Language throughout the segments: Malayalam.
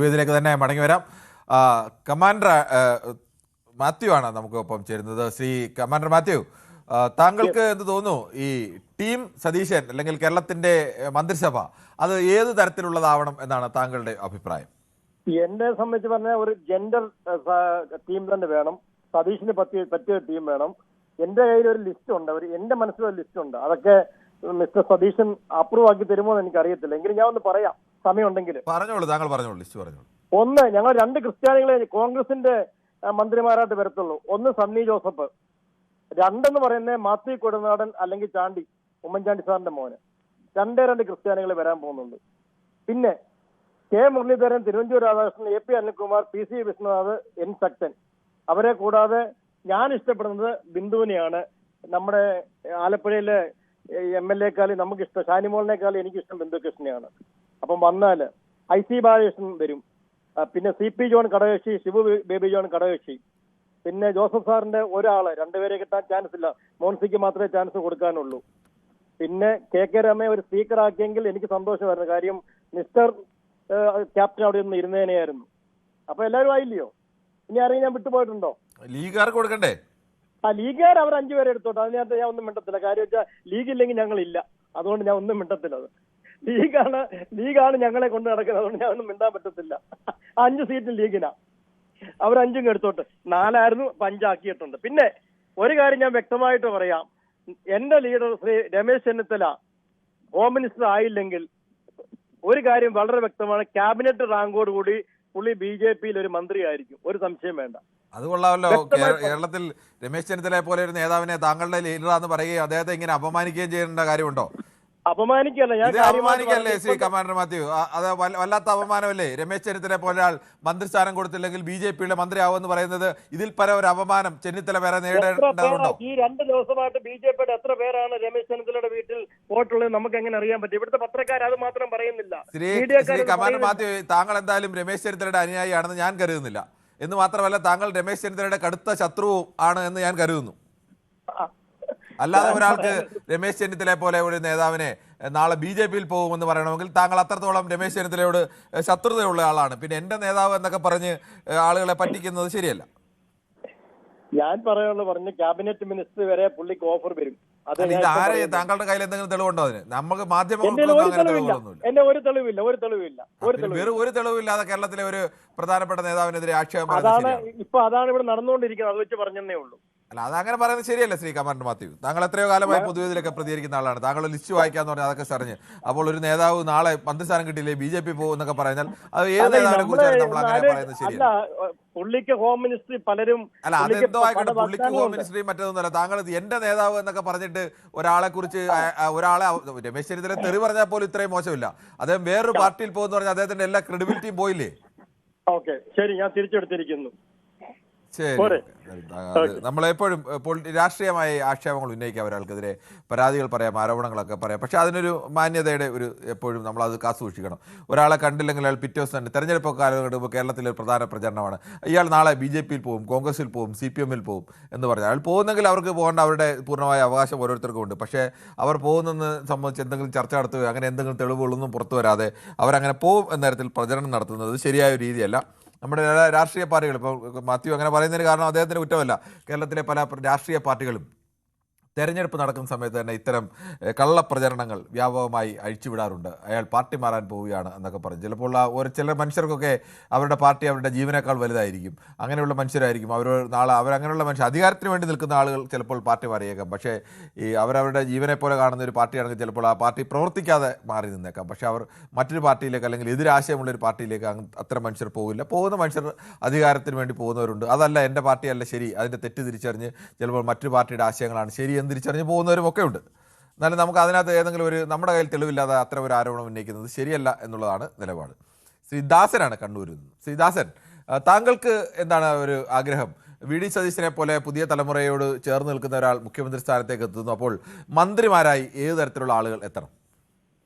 ഇതിലേക്ക് തന്നെ മടങ്ങി വരാം. കമാൻഡർ മാത്യു ആണ് നമുക്കൊപ്പം ചേരുന്നത്. ശ്രീ കമാൻഡർ മാത്യു, താങ്കൾക്ക് എന്ത് തോന്നുന്നു, ഈ ടീം സതീശൻ അല്ലെങ്കിൽ കേരളത്തിന്റെ മന്ത്രിസഭ അത് ഏത് തരത്തിലുള്ളതാവണം എന്നാണ് താങ്കളുടെ അഭിപ്രായം? എന്നെ സംബന്ധിച്ച് പറഞ്ഞാൽ ഒരു ജെൻഡർ ടീം തന്നെ വേണം. സതീഷിന് പറ്റിയ ടീം വേണം. എന്റെ കയ്യിൽ ഒരു ലിസ്റ്റ് ഉണ്ട്, എന്റെ മനസ്സിലൊരു ലിസ്റ്റ് ഉണ്ട്. അതൊക്കെ മിസ്റ്റർ സതീശൻ അപ്രൂവ് ആക്കി തരുമോ എന്ന് എനിക്ക് അറിയത്തില്ല. എങ്കിലും ഞാൻ ഒന്ന് പറയാം, സമയമുണ്ടെങ്കിൽ. പറഞ്ഞോളൂ, താങ്കൾ പറഞ്ഞോളൂ, ലിസ്റ്റ് പറഞ്ഞോളൂ. ഒന്ന്, ഞങ്ങൾ 2 ക്രിസ്ത്യാനികളെ കോൺഗ്രസിന്റെ മന്ത്രിമാരായിട്ട് വരത്തുള്ളൂ. ഒന്ന് സണ്ണി ജോസഫ്, 2 പറയുന്നത് മാത്യു കൊടുനാടൻ അല്ലെങ്കിൽ ചാണ്ടി, ഉമ്മൻചാണ്ടി സാറിന്റെ മോന്. 2 ക്രിസ്ത്യാനികൾ വരാൻ പോകുന്നുണ്ട്. പിന്നെ K Muraleedharan, Thiruvanchoor Radhakrishnan, A P Anilkumar, P C Vishnunath, N Sakthan. അവരെ കൂടാതെ ഞാൻ ഇഷ്ടപ്പെടുന്നത് ബിന്ദുവിനെയാണ്. നമ്മുടെ ആലപ്പുഴയിലെ MLA-ക്കാളും നമുക്കിഷ്ടം, ഷാനിമോളിനേക്കാളും എനിക്കിഷ്ടം ബിന്ദു കൃഷ്ണനെയാണ്. അപ്പം വന്നാൽ IC ബാലകൃഷ്ണൻ വരും. പിന്നെ CP ജോൺ ഘടകകക്ഷി, ശിവു ബേബി ജോൺ ഘടകകക്ഷി. പിന്നെ ജോസഫ് സാറിന്റെ ഒരാള്, 2 പേരെ കിട്ടാൻ ചാൻസ് ഇല്ല, മോൻസിക്ക് മാത്രമേ ചാൻസ് കൊടുക്കാനുള്ളൂ. പിന്നെ KK രമയെ ഒരു സ്പീക്കർ ആക്കിയെങ്കിൽ എനിക്ക് സന്തോഷമായിരുന്നു. കാര്യം മിസ്റ്റർ ക്യാപ്റ്റൻ അവിടെ ഒന്ന് ഇരുന്നേനെയായിരുന്നു. അപ്പൊ എല്ലാവരും ആയില്ലയോ? ഇനി ആരെയും ഞാൻ വിട്ടുപോയിട്ടുണ്ടോ? ലീഗുകാർക്ക് കൊടുക്കണ്ടേ? ലീഗുകാർ അവർ 5 പേരെ എടുത്തോട്ടെ, അതിനകത്ത് ഞാൻ ഒന്നും മിണ്ടത്തില്ല. കാര്യം വെച്ചാൽ ലീഗ് ഇല്ലെങ്കിൽ ഞങ്ങളില്ല, അതുകൊണ്ട് ഞാൻ ഒന്നും മിണ്ടത്തില്ല. അത് ലീഗാണ് ഞങ്ങളെ കൊണ്ട് നടക്കുന്നത്, അതുകൊണ്ട് ഞാൻ ഒന്നും മിണ്ടാൻ പറ്റത്തില്ല. 5 സീറ്റ് ലീഗിനാ, അവർ 5 എടുത്തോട്ട്. 4 ആയിരുന്നു, 5 ആക്കിയിട്ടുണ്ട്. പിന്നെ ഒരു കാര്യം ഞാൻ വ്യക്തമായിട്ട് പറയാം, എന്റെ leader Shri Ramesh Chennithala home minister ആയില്ലെങ്കിൽ ഒരു കാര്യം വളരെ വ്യക്തമാണ്, ക്യാബിനറ്റ് റാങ്കോട് കൂടി പുള്ളി BJP-യിൽ ഒരു മന്ത്രിയായിരിക്കും, ഒരു സംശയം വേണ്ട. അത് കൊള്ളാമല്ലോ. കേരളത്തിൽ രമേശ് ചെന്നിത്തലയെ പോലെ ഒരു നേതാവിനെ താങ്കളുടെ ലീഡറാന്ന് പറയുകയും അദ്ദേഹത്തെ ഇങ്ങനെ അപമാനിക്കുകയും ചെയ്യേണ്ട കാര്യമുണ്ടോ? അപമാനിക്കല്ല, ഞാൻ അപമാനിക്കല്ലേ ശ്രീ കമാൻഡർ മാത്യു? അത് വല്ലാത്ത അപമാനമല്ലേ? രമേശ് ചെന്നിത്തലയെ പോലെ ഒരാൾ മന്ത്രിസ്ഥാനം കൊടുത്തില്ലെങ്കിൽ BJP-യുടെ മന്ത്രിയാവുമെന്ന് പറയുന്നത് ഇതിൽ പല ഒരു അപമാനം ചെന്നിത്തല വേറെ നേരിടേണ്ടതുണ്ടോ? ഈ 2 ദിവസമായിട്ട് BJP-യുടെ എത്ര പേരാണ് രമേശ് ചെന്നിത്തലയുടെ വീട്ടിൽ പോയിട്ടുള്ളത് നമുക്ക് എങ്ങനെ അറിയാൻ പറ്റും? ഇവിടുത്തെ പത്രക്കാർ അത് മാത്രം പറയുന്നില്ല. ശ്രീ കമാൻഡർ മാത്യു, താങ്കൾ എന്തായാലും രമേശ് ചെന്നിത്തലയുടെ അനുയായിയാണെന്ന് ഞാൻ കരുതുന്നില്ല. എന്ന് മാത്രമല്ല, താങ്കൾ രമേശ് ചെന്നിത്തലയുടെ കടുത്ത ശത്രുവും ആണ് എന്ന് ഞാൻ കരുതുന്നു. അല്ലാതെ ഒരാൾക്ക് രമേശ് ചെന്നിത്തലയെ പോലെ ഒരു നേതാവിനെ നാളെ BJP-യിൽ പോകുമെന്ന് പറയണമെങ്കിൽ താങ്കൾ അത്രത്തോളം രമേശ് ചെന്നിത്തലയോട് ശത്രുതയുള്ള ആളാണ്. പിന്നെ എന്റെ നേതാവ് എന്നൊക്കെ പറഞ്ഞ് ആളുകളെ പറ്റിക്കുന്നത് ശരിയല്ല. ഞാൻ പറഞ്ഞു, ക്യാബിനറ്റ് മിനിസ്റ്റർ വരെ പുള്ളിക്ക് ഓഫർ വരും. ആരെ താങ്കളുടെ കയ്യിൽ എന്തെങ്കിലും തെളിവുണ്ടോ അതിന്? നമുക്ക് മാധ്യമങ്ങൾ എന്റെ ഒരു തെളിവില്ല. വെറും ഒരു തെളിവില്ലാതെ കേരളത്തിലെ ഒരു പ്രധാനപ്പെട്ട നേതാവിനെതിരെ ആക്ഷേപം അതാണ് ഇവിടെ നടന്നുകൊണ്ടിരിക്കുന്നത്. അത് വെച്ച് പറഞ്ഞേ ഉള്ളൂ. അല്ല, അതങ്ങനെ പറയുന്നത് ശരിയല്ല ശ്രീ കമാൻഡർ മാത്യു. താങ്കൾ എത്രയോ കാലമായി പൊതുവേദിയിലൊക്കെ പ്രതികരിക്കുന്ന ആളാണ്. താങ്കൾ ലിസ്റ്റ് വായിക്കാന്ന് പറഞ്ഞാൽ അതൊക്കെ അറിഞ്ഞ്, അപ്പോൾ ഒരു നേതാവ് നാളെ മന്ത്രിസ്ഥാനം കിട്ടിയില്ലേ BJP പോകും എന്നൊക്കെ പറഞ്ഞാൽ അത് ഏത് നേതാവിനെ കുറിച്ചാണ് നമ്മൾ അങ്ങനെ പറയുന്നത്? ശരിയല്ല. പുള്ളിക്ക് ഹോം മിനിസ്റ്ററി പലരും അല്ല, അതെന്തോ ആയിക്കോട്ടെ, പുള്ളിക്ക് ഹോം മിനിസ്റ്ററി മറ്റൊന്നുമല്ല. താങ്കൾ എന്റെ നേതാവ് എന്നൊക്കെ പറഞ്ഞിട്ട് ഒരാളെ കുറിച്ച് രമേശ് ചെന്നിത്തല തെറി പറഞ്ഞാൽ പോലും ഇത്രയും മോശമില്ല. അദ്ദേഹം വേറൊരു പാർട്ടിയിൽ പോകുന്ന പറഞ്ഞാൽ അദ്ദേഹത്തിന്റെ എല്ലാ ക്രെഡിബിലിറ്റിയും പോയില്ലേ? ഓക്കെ, ശരി, ഞാൻ തിരിച്ചെടുത്തിരിക്കുന്നു. ശരി, നമ്മളെപ്പോഴും രാഷ്ട്രീയമായ ആക്ഷേപങ്ങൾ ഉന്നയിക്കാം, ഒരാൾക്കെതിരെ പരാതികൾ പറയാം, ആരോപണങ്ങളൊക്കെ പറയാം. പക്ഷെ അതിനൊരു മാന്യതയുടെ എപ്പോഴും നമ്മളത് കാത്തുസൂക്ഷിക്കണം. ഒരാളെ കണ്ടില്ലെങ്കിൽ അയാൾ പിറ്റേ ദിവസം തന്നെ തെരഞ്ഞെടുപ്പ് കാലഘട്ടം കേരളത്തിലെ ഒരു പ്രധാന പ്രചരണമാണ്, ഇയാൾ നാളെ BJP-യിൽ പോകും, കോൺഗ്രസിൽ പോകും, CPM-ൽ പോകും എന്ന് പറഞ്ഞാൽ അയാൾ പോകുന്നെങ്കിൽ അവർക്ക് പോകേണ്ട അവരുടെ പൂർണ്ണമായ അവകാശം ഓരോരുത്തർക്കും ഉണ്ട്. പക്ഷേ അവർ പോകുന്നതെന്ന് സംബന്ധിച്ച് എന്തെങ്കിലും ചർച്ച നടത്തുകയോ അങ്ങനെ എന്തെങ്കിലും തെളിവുകളൊന്നും പുറത്തു വരാതെ അവരങ്ങനെ പോകും എന്ന തരത്തിൽ പ്രചരണം നടത്തുന്നത് ശരിയായ രീതിയല്ല. നമ്മുടെ രാഷ്ട്രീയ പാർട്ടികൾ, ഇപ്പോൾ മാത്യു അങ്ങനെ പറയുന്നതിന് കാരണം അദ്ദേഹത്തിന് കുറ്റമല്ല, കേരളത്തിലെ പല രാഷ്ട്രീയ പാർട്ടികളും തെരഞ്ഞെടുപ്പ് നടക്കുന്ന സമയത്ത് തന്നെ ഇത്തരം കള്ളപ്രചരണങ്ങൾ വ്യാപകമായി അഴിച്ചുവിടാറുണ്ട്. അയാൾ പാർട്ടി മാറാൻ പോവുകയാണ് എന്നൊക്കെ പറഞ്ഞ് ചിലപ്പോൾ ചില മനുഷ്യർക്കൊക്കെ അവരുടെ പാർട്ടി അവരുടെ ജീവനേക്കാൾ വലുതായിരിക്കും. അങ്ങനെയുള്ള മനുഷ്യരായിരിക്കും അവർ. നാളെ അവരങ്ങനെയുള്ള മനുഷ്യർ, അധികാരത്തിന് വേണ്ടി നിൽക്കുന്ന ആളുകൾ ചിലപ്പോൾ പാർട്ടി മാറിയേക്കാം. പക്ഷേ ഈ അവരവരുടെ ജീവനെ പോലെ കാണുന്ന ഒരു പാർട്ടിയാണെങ്കിൽ ചിലപ്പോൾ ആ പാർട്ടി പ്രവർത്തിക്കാതെ മാറി നിന്നേക്കാം. പക്ഷേ അവർ മറ്റൊരു പാർട്ടിയിലേക്ക് അല്ലെങ്കിൽ എതിരാശയമുള്ളൊരു പാർട്ടിയിലേക്ക് അത്തരം മനുഷ്യർ പോകില്ല. പോകുന്ന മനുഷ്യർ അധികാരത്തിന് വേണ്ടി പോകുന്നവരുണ്ട്. അതല്ല, എൻ്റെ പാർട്ടിയല്ല ശരി, അതിൻ്റെ തെറ്റ് തിരിച്ചറിഞ്ഞ് ചിലപ്പോൾ മറ്റൊരു പാർട്ടിയുടെ ആശയങ്ങളാണ് ശരി തിരിച്ചറിഞ്ഞ് പോകുന്നവരും ഒക്കെ ഉണ്ട്. എന്നാലും നമുക്ക് അതിനകത്ത് ഏതെങ്കിലും നമ്മുടെ കയ്യിൽ തെളിവില്ലാതെ അത്ര ഒരു ആരോപണം ഉന്നയിക്കുന്നത് ശരിയല്ല എന്നുള്ളതാണ് നിലപാട്. ശ്രീദാസനാണ് കണ്ണൂരിൽ നിന്ന്. ശ്രീദാസൻ, താങ്കൾക്ക് എന്താണ് ഒരു ആഗ്രഹം? VD സതീശനെ പോലെ പുതിയ തലമുറയോട് ചേർന്ന് നിൽക്കുന്ന ഒരാൾ മുഖ്യമന്ത്രി സ്ഥാനത്തേക്ക് എത്തുന്നു. അപ്പോൾ മന്ത്രിമാരായി ഏത് തരത്തിലുള്ള ആളുകൾ എത്തണം?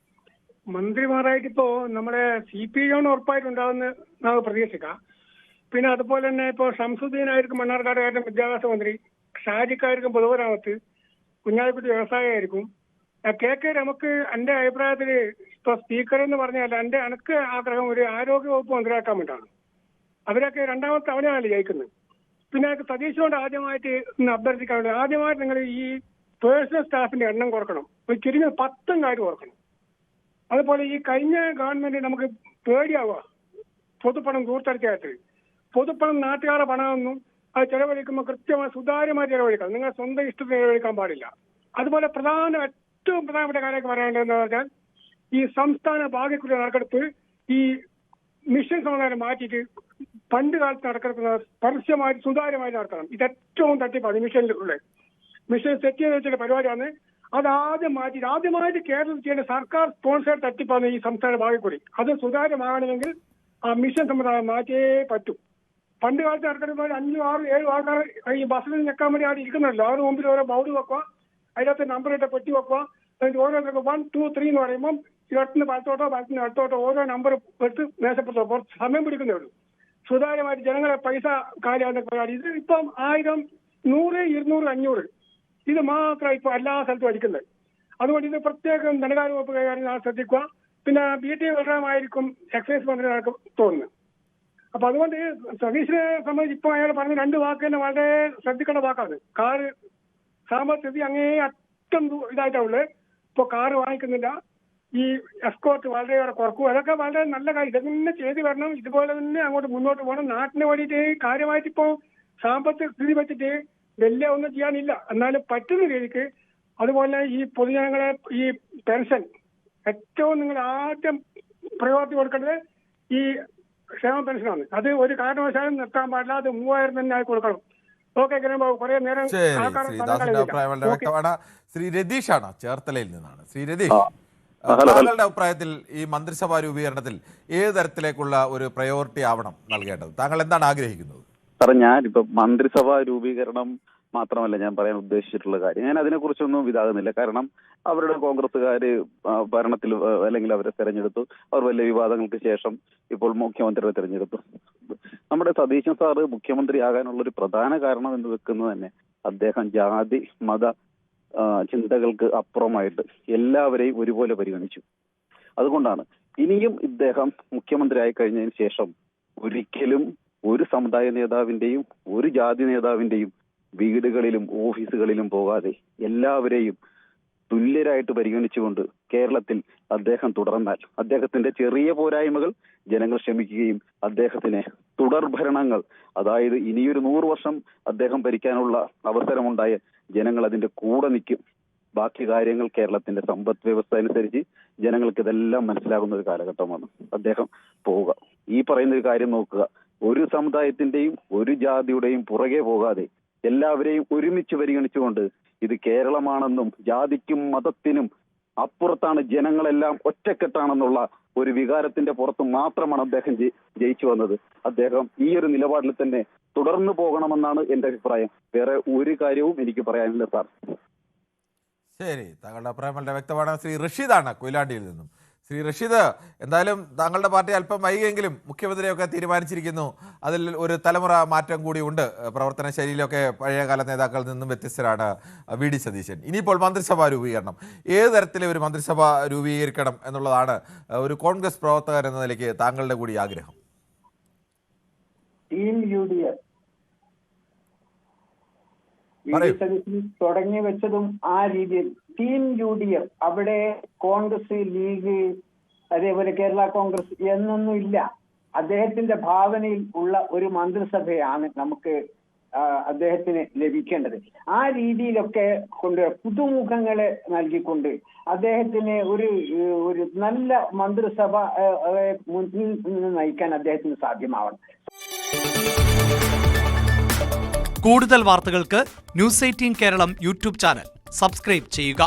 മന്ത്രിമാരായിട്ട് ഇപ്പോ നമ്മുടെ CP ജോൺ ഉറപ്പായിട്ടുണ്ടാവുന്ന നമുക്ക് പ്രതീക്ഷിക്കാം. പിന്നെ അതുപോലെ തന്നെ ഇപ്പോൾ ഷംസുദ്ദീനായിരിക്കും മണ്ണാർക്കാടുകാരൻ വിദ്യാഭ്യാസ മന്ത്രി, ഷാജിക്കായിരിക്കും പൊതുമരാമത്ത്, കുഞ്ഞാലിക്കുട്ടി വ്യവസായമായിരിക്കും, നമുക്ക് എന്റെ അഭിപ്രായത്തിൽ ഇപ്പൊ സ്പീക്കർ എന്ന് പറഞ്ഞാൽ എനിക്ക് ആഗ്രഹം ഒരു ആരോഗ്യ വകുപ്പ് മന്ത്രിയാക്കാൻ വേണ്ടിയാണ്. അവരൊക്കെ രണ്ടാമത്തെ തവണയാണ് ജയിക്കുന്നത്. പിന്നെ സതീശോട് ആദ്യമായിട്ട് അഭ്യർത്ഥിക്കാറുണ്ട്, ആദ്യമായിട്ട് നിങ്ങൾ ഈ പേഴ്സണൽ സ്റ്റാഫിന്റെ എണ്ണം കുറക്കണം, ചുരുങ്ങിയത് 10 കുറക്കണം. അതുപോലെ ഈ കഴിഞ്ഞ ഗവൺമെന്റ് നമുക്ക് പേടിയാവുക, പൊതുപ്പണം ദൂർത്തടിച്ചായിട്ട്. പൊതുപ്പണം നാട്ടുകാരുടെ പണമെന്നും അത് ചെലവഴിക്കുമ്പോൾ കൃത്യമായി സുതാര്യമായി ചെലവഴിക്കണം. നിങ്ങൾ സ്വന്തം ഇഷ്ടത്തിന് ചെലവഴിക്കാൻ പാടില്ല. അതുപോലെ ഏറ്റവും പ്രധാനപ്പെട്ട കാര്യമൊക്കെ പറയേണ്ടതെന്ന് പറഞ്ഞാൽ ഈ സംസ്ഥാന ഭാഗ്യക്കുറി നറുക്കെടുപ്പ് ഈ മിഷൻ സംവിധാനം മാറ്റിയിട്ട് പണ്ട് കാലത്ത് നടക്കുന്ന പരസ്യമായി സുതാര്യമായി നടക്കണം. ഇത് ഏറ്റവും തട്ടിപ്പാണ് മിഷനിലുള്ള മിഷൻ സെറ്റ് ചെയ്ത് വെച്ചിട്ട് പരിപാടിയാണ്. അത് ആദ്യമായിട്ട് കേരളത്തിൽ ചെയ്യേണ്ട സർക്കാർ സ്പോൺസർ തട്ടിപ്പാണ് ഈ സംസ്ഥാന ഭാഗ്യക്കുറി. അത് സുതാര്യമാകണമെങ്കിൽ ആ മിഷൻ സംവിധാനം മാറ്റിയേ പറ്റൂ. പണ്ട് കാലത്ത് നടക്കുന്ന 5, 6, 7 ആൾക്കാർ ഈ ബസ്സിൽ നിൽക്കാൻ വേണ്ടി അവിടെ ഇരിക്കുന്നല്ലോ. അവരുടെ മുമ്പിൽ ഓരോ ബോർഡ് വെക്കുക, അതിനകത്ത് നമ്പർ ഇട്ട് പെട്ടി വെക്കുക, ഓരോരുത്തർക്ക് 1, 2, 3 എന്ന് പറയുമ്പോൾ ഇടത്തിന് വലത്തോട്ടോ വലത്തിന് അടുത്തോട്ടോ ഓരോ നമ്പർ എടുത്ത് മേശപ്പുറത്തോ കുറച്ച് സമയം പിടിക്കുന്നേ ഉള്ളൂ. സുതാര്യമായിട്ട് ജനങ്ങളെ പൈസ കാര്യമാകുന്ന പരിപാടി. ഇത് ഇപ്പം 1000, 100, 200, 500 ഇത് മാത്രമാണ് ഇപ്പോൾ എല്ലാ സ്ഥലത്തും അടിക്കുന്നത്. അതുകൊണ്ട് ഇത് പ്രത്യേകം ധനകാര്യ വകുപ്പ് കൈകാര്യം ശ്രദ്ധിക്കുക. പിന്നെ BT ബലറാമായിരിക്കും എക്സൈസ് മന്ത്രി തോന്നുന്നത്. അപ്പൊ അതുകൊണ്ട് സതീഷിനെ സംബന്ധിച്ച് ഇപ്പൊ അയാൾ പറഞ്ഞ 2 വാക്ക് തന്നെ വളരെ ശ്രദ്ധിക്കേണ്ട വാക്കാണ്. കാറ് സാമ്പത്തിക അങ്ങേ അറ്റം ഇതായിട്ടുള്ളത്. ഇപ്പൊ കാറ് വാങ്ങിക്കുന്നില്ല, ഈ എസ്കോർട്ട് വളരെയേറെ കുറക്കും. അതൊക്കെ വളരെ നല്ല കാര്യം. ഇതെന്നെ ചെയ്ത് വരണം. ഇതുപോലെ തന്നെ അങ്ങോട്ട് മുന്നോട്ട് പോകണം. നാട്ടിന് വേണ്ടിയിട്ട് കാര്യമായിട്ട് ഇപ്പോ സാമ്പത്തിക സ്ഥിതി വെച്ചിട്ട് വലിയ ഒന്നും ചെയ്യാനില്ല, എന്നാലും പറ്റുന്ന രീതിക്ക്. അതുപോലെ ഈ പൊതുജനങ്ങളെ ഈ പെൻഷൻ ഏറ്റവും നിങ്ങൾ ആദ്യം പ്രയോറിറ്റി കൊടുക്കേണ്ടത് ഈ ക്ഷേമ പെൻഷനാണ്. അത് ഒരു കാരണവശാലും നിർത്താൻ പാടില്ല. അത് 3000 തന്നെ ആയി കൊടുക്കണം. ഓക്കെ കിരൺബാബു, കുറെ നേരം വ്യക്തമാണ്. ശ്രീ രതീഷാണ് ചേർത്തലയിൽ നിന്നാണ്. ശ്രീ രതീഷ്, താങ്കളുടെ അഭിപ്രായത്തിൽ ഈ മന്ത്രിസഭാ രൂപീകരണത്തിൽ ഏത് തരത്തിലേക്കുള്ള ഒരു പ്രയോറിറ്റി ആവണം നൽകേണ്ടത്? താങ്കൾ എന്താണ് ആഗ്രഹിക്കുന്നത്? സാറേ, ഞാനിപ്പോ മന്ത്രിസഭാ രൂപീകരണം മാത്രമല്ല ഞാൻ പറയാൻ ഉദ്ദേശിച്ചിട്ടുള്ള കാര്യം. ഞാൻ അതിനെക്കുറിച്ചൊന്നും ഇതാകുന്നില്ല. കാരണം അവരുടെ കോൺഗ്രസ്സുകാര് ഭരണത്തിൽ അല്ലെങ്കിൽ അവരെ തെരഞ്ഞെടുത്തു. അവർ വലിയ വിവാദങ്ങൾക്ക് ശേഷം ഇപ്പോൾ മുഖ്യമന്ത്രിയെ തെരഞ്ഞെടുത്തു. നമ്മുടെ സതീശൻ സാറ് മുഖ്യമന്ത്രിയാകാനുള്ള ഒരു പ്രധാന കാരണം എന്ന് വെക്കുന്നത് തന്നെ അദ്ദേഹം ജാതി മത ചിന്തകൾക്ക് അപ്പുറമായിട്ട് എല്ലാവരെയും ഒരുപോലെ പരിഗണിച്ചു. അതുകൊണ്ടാണ് ഇനിയും ഇദ്ദേഹം മുഖ്യമന്ത്രിയായി കഴിഞ്ഞതിന് ശേഷം ഒരിക്കലും ഒരു സമുദായ നേതാവിന്റെയും ഒരു ജാതി നേതാവിന്റെയും വീടുകളിലും ഓഫീസുകളിലും പോകാതെ എല്ലാവരെയും തുല്യരായിട്ട് പരിഗണിച്ചുകൊണ്ട് കേരളത്തിൽ അദ്ദേഹം തുടർന്നാൽ അദ്ദേഹത്തിന്റെ ചെറിയ പോരായ്മകൾ ജനങ്ങൾ ക്ഷമിക്കുകയും അദ്ദേഹത്തിന് തുടർഭരണങ്ങൾ, അതായത് ഇനിയൊരു 100 വർഷം അദ്ദേഹം ഭരിക്കാനുള്ള അവസരമുണ്ടായ ജനങ്ങൾ അതിന്റെ കൂടെ നിൽക്കും. ബാക്കി കാര്യങ്ങൾ കേരളത്തിന്റെ സമ്പദ് വ്യവസ്ഥ അനുസരിച്ച് ജനങ്ങൾക്ക് ഇതെല്ലാം മനസ്സിലാകുന്ന ഒരു കാലഘട്ടമാണ്. അദ്ദേഹം പോവുക. ഈ പറയുന്ന ഒരു കാര്യം നോക്കുക, ഒരു സമുദായത്തിന്റെയും ഒരു ജാതിയുടെയും പുറകെ പോകാതെ എല്ലാവരെയും ഒരുമിച്ച് പരിഗണിച്ചുകൊണ്ട് ഇത് കേരളമാണെന്നും ജാതിക്കും മതത്തിനും അപ്പുറത്താണ്, ജനങ്ങളെല്ലാം ഒറ്റക്കെട്ടാണെന്നുള്ള ഒരു വികാരത്തിന്റെ പുറത്ത് മാത്രമാണ് അദ്ദേഹം ജയിച്ചു വന്നത്. അദ്ദേഹം ഈ ഒരു നിലപാടിൽ തന്നെ തുടർന്നു പോകണമെന്നാണ് എന്റെ അഭിപ്രായം. വേറെ ഒരു കാര്യവും എനിക്ക് പറയാനില്ല സാർ. ശരി, താങ്കളുടെ അഭിപ്രായം വളരെ വ്യക്തമാണ്. ശ്രീ റഷീദാണ് കൊയിലാണ്ടിയിൽ നിന്നും. ശ്രീ റഷീദ്, എന്തായാലും താങ്കളുടെ പാർട്ടി അല്പം വൈകിയെങ്കിലും മുഖ്യമന്ത്രിയൊക്കെ തീരുമാനിച്ചിരിക്കുന്നു. അതിൽ ഒരു തലമുറ മാറ്റം കൂടി ഉണ്ട്. പ്രവർത്തന ശൈലിയിലൊക്കെ പഴയകാല നേതാക്കളിൽ നിന്നും വ്യത്യസ്തരാണ് VD സതീശൻ. ഇനിയിപ്പോൾ മന്ത്രിസഭാ രൂപീകരണം, ഏത് തരത്തിലെ ഒരു മന്ത്രിസഭ രൂപീകരിക്കണം എന്നുള്ളതാണ് ഒരു കോൺഗ്രസ് പ്രവർത്തകർ എന്ന നിലയ്ക്ക് താങ്കളുടെ കൂടി ആഗ്രഹം? ടീം UDF തുടങ്ങി വെച്ചതും ആ രീതിയിൽ ടീം UDF. അവിടെ കോൺഗ്രസ്, ലീഗ്, അതേപോലെ കേരള കോൺഗ്രസ് എന്നൊന്നും ഇല്ല. അദ്ദേഹത്തിന്റെ ഭാവനയിൽ ഉള്ള ഒരു മന്ത്രിസഭയാണ് നമുക്ക് അദ്ദേഹത്തിന് ലഭിക്കേണ്ടത്. ആ രീതിയിലൊക്കെ കൊണ്ട് പുതുമുഖങ്ങളെ നൽകിക്കൊണ്ട് അദ്ദേഹത്തിന് ഒരു നല്ല മന്ത്രിസഭ മുന്നിൽ നിന്ന് നയിക്കാൻ അദ്ദേഹത്തിന് സാധ്യമാവണം. കൂടുതൽ വാർത്തകൾക്ക് News 18 Keralam YouTube channel subscribe ചെയ്യുക.